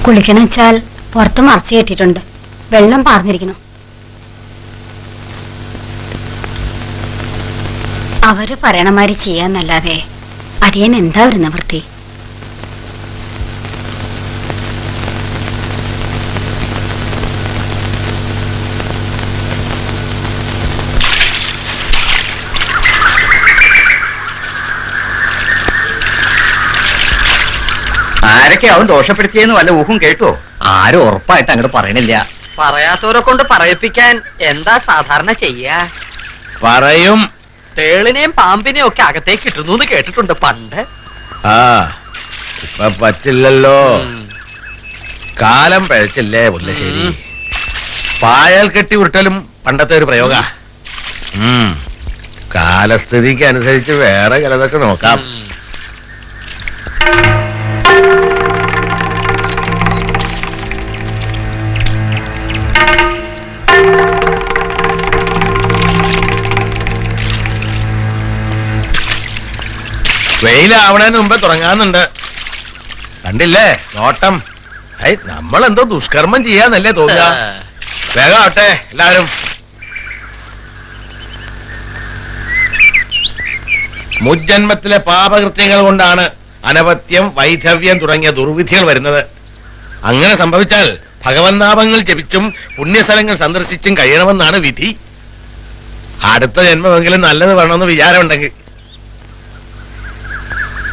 കുളിക്കണം വെച്ചാൽ പുറത്ത് മറച്ചു കെട്ടിട്ടുണ്ട്, വെള്ളം പാർന്നിരിക്കണം. അവര് പറയണമാതിരി ചെയ്യാന്നല്ലാതെ അടിയൻ എന്താ ഒരു നിവൃത്തി? ആരൊക്കെ അവൻ ദോഷപ്പെടുത്തിയെന്ന് വല്ല ഊഹം കേട്ടോ? ആരും ഉറപ്പായിട്ട് അങ്ങോട്ട് പറയണില്ല. പറയാത്തവരെ കൊണ്ട് പറയിപ്പിക്കാൻ എന്താ സാധാരണ ചെയ്യാ? പറയും. തേളിനെയും പാമ്പിനെയും ഒക്കെ അകത്തേക്ക് ഇട്ടുന്നു എന്ന് കേട്ടിട്ടുണ്ട് പണ്ട്. ഇപ്പൊ പറ്റില്ലല്ലോ, കാലം പഴച്ചില്ലേ മുല്ലശ്ശേരി. പായൽ കെട്ടി ഉരുട്ടലും പണ്ടത്തെ ഒരു പ്രയോഗ. കാലസ്ഥിതിക്ക് അനുസരിച്ച് വേറെ ചിലതൊക്കെ നോക്കാം. വെയിലാവണേന് മുമ്പേ തുടങ്ങാന്നുണ്ട്. കണ്ടില്ലേ നോട്ടം? നമ്മളെന്തോ ദുഷ്കർമ്മം ചെയ്യാന്നല്ലേ തോന്നുക. വേഗം ആവട്ടെ എല്ലാവരും. മുജ്ജന്മത്തിലെ പാപകൃത്യങ്ങൾ കൊണ്ടാണ് അനപത്യം, വൈധവ്യം തുടങ്ങിയ ദുർവിധികൾ വരുന്നത്. അങ്ങനെ സംഭവിച്ചാൽ ഭഗവന്നാമങ്ങൾ ജപിച്ചും പുണ്യസ്ഥലങ്ങൾ സന്ദർശിച്ചും കഴിയണമെന്നാണ് വിധി. അടുത്ത ജന്മമെങ്കിലും നല്ലത് വേണമെന്ന് വിചാരമുണ്ടെങ്കിൽ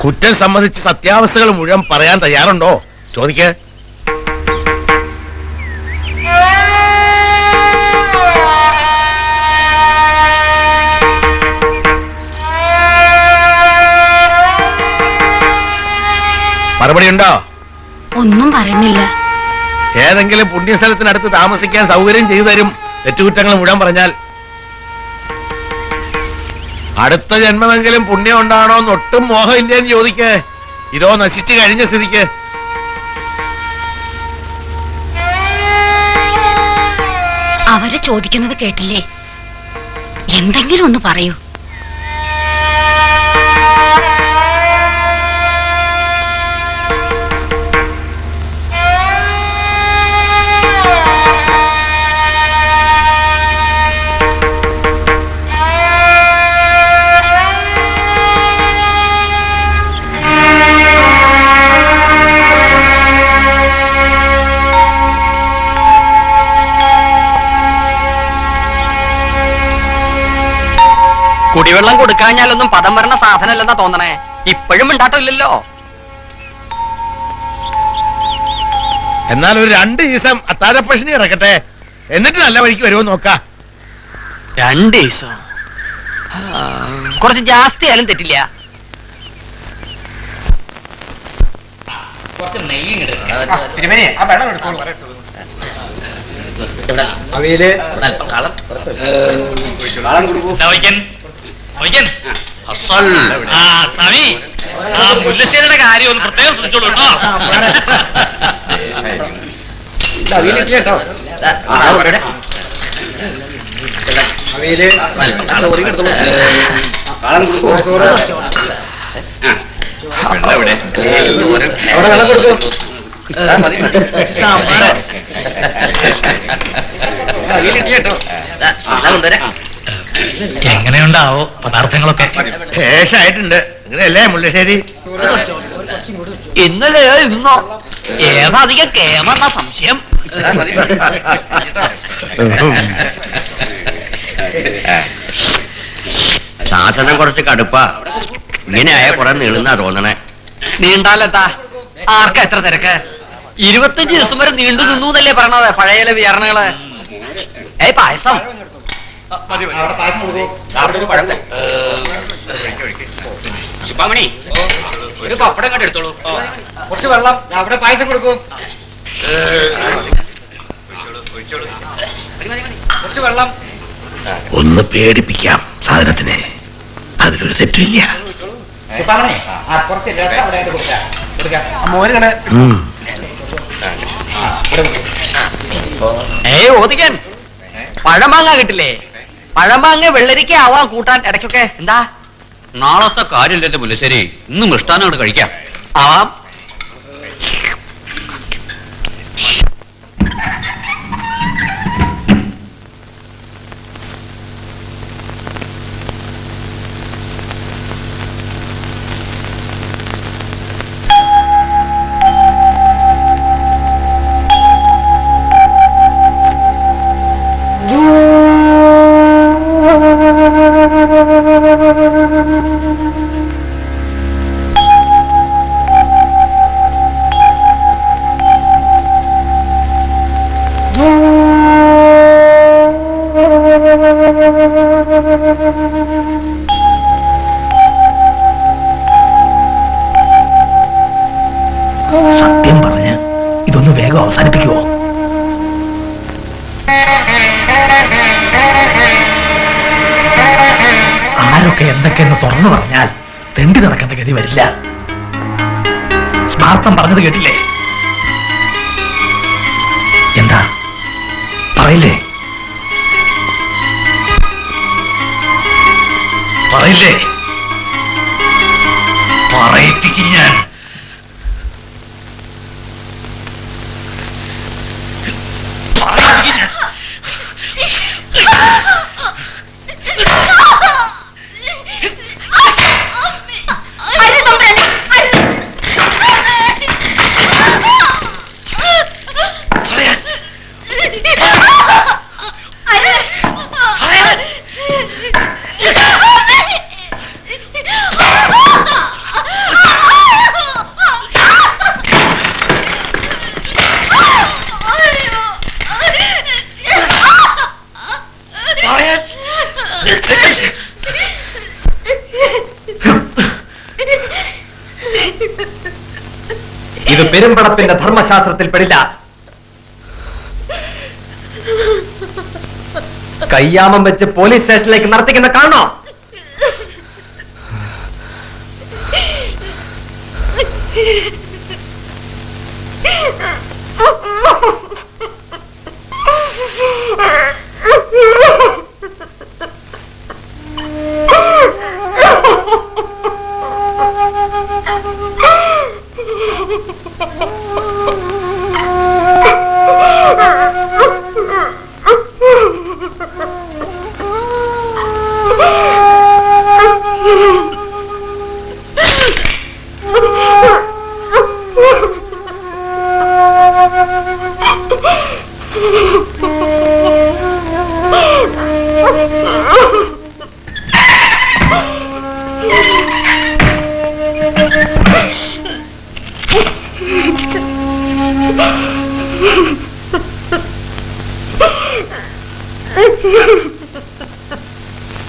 കുറ്റം സംബന്ധിച്ച് സത്യാവസ്ഥകൾ മുഴുവൻ പറയാൻ തയ്യാറുണ്ടോ? ചോദിക്കേ. മറുപടി ഉണ്ടോ? ഒന്നും പറയുന്നില്ല. ഏതെങ്കിലും പുണ്യസ്ഥലത്തിനടുത്ത് താമസിക്കാൻ സൗകര്യം ചെയ്തു തരും തെറ്റുകുറ്റങ്ങൾ മുഴുവൻ പറഞ്ഞാൽ. അടുത്ത ജന്മമെങ്കിലും പുണ്യം ഉണ്ടാണോ എന്ന് ഒട്ടും മോഹമില്ലെന്ന് ചോദിക്കേ. ഇതോ നശിച്ചു കഴിഞ്ഞ സ്ഥിതിക്ക്. അവര് ചോദിക്കുന്നത് കേട്ടില്ലേ? എന്തെങ്കിലും ഒന്ന് പറയൂ. കുടിവെള്ളം കൊടുക്കാഞ്ഞാലൊന്നും പദം വരണ സാധനല്ലെന്നാ തോന്നണേ. ഇപ്പോഴും ഉണ്ടാട്ടില്ലല്ലോ. എന്നാൽ ഒരു 2 ദിവസം അത്താഴപ്പക്ഷണി ഇറക്കട്ടെ, എന്നിട്ട് നല്ല വഴിക്ക് വരുമോ നോക്കാം. 2 ദിവസം കുറച്ച് ജാസ്തി ആയാലും തെറ്റില്ല. മുല്ലശ്ശേരിയുടെ കാര്യം ഒന്ന് പ്രത്യേകം ശ്രദ്ധിച്ചോളൂ കേട്ടോ. എങ്ങനെയുണ്ടാവോ പദാർത്ഥങ്ങളൊക്കെ? ശേഷായിട്ടുണ്ട്. അങ്ങനെയല്ലേ മുല്ലശ്ശേരി? ഇന്നലെ ഇന്നോ ഏതധികം കേമെന്ന സംശയം. സാധനം കുറച്ച് കടുപ്പാ. ഇങ്ങനെയായ കുറെ നീളുന്നാ തോന്നണേ. നീണ്ടാലെത്താ? ആർക്കാ എത്ര തിരക്ക്? 25 ദിവസം വരെ നീണ്ടു നിന്നു എന്നല്ലേ പറയണത് പഴയ വിചാരണകള്. പായസം ശുഭാമണി, ഒരു പപ്പടം കണ്ട് എടുത്തോളൂ. കുറച്ച് വെള്ളം അവിടെ പായസം കൊടുക്കൂ. കുറച്ച് വെള്ളം. ഒന്ന് പേടിപ്പിക്കാം സാധനത്തിനെ, അതിലൊരു തെറ്റില്ല. ഓദിക്കൻ പഴമാങ്ങ കിട്ടില്ലേ? പഴമാങ്ങ വെള്ളരിക്ക ആവാൻ കൂട്ടാൻ ഇടയ്ക്കൊക്കെ. എന്താ നാളത്തെ കാര്യമില്ലല്ലോ മുല്ലശ്ശേരി, ഇന്ന് മിഷ്ടാനം കഴിക്കാം. ആവാം. സത്യം പറഞ്ഞ് ഇതൊന്ന് വേഗം അവസാനിപ്പിക്കുവോ? ആരൊക്കെ എന്തൊക്കെയെന്ന് തുറന്നു പറഞ്ഞാൽ തെണ്ടി നടക്കേണ്ട ഗതി വരില്ല. സ്മാർത്ഥം പറഞ്ഞത് കേട്ടില്ലേ? എന്താ പറയില്ലേ? പറയില്ലേ? പറയിപ്പിക്കും ഞാൻ. ഇത് പെരുമ്പടപ്പിന്റെ ധർമ്മശാസ്ത്രത്തിൽ പെടില്ല. കയ്യാമം വെച്ച് പോലീസ് സ്റ്റേഷനിലേക്ക് നടത്തിക്കുന്ന കാണോ?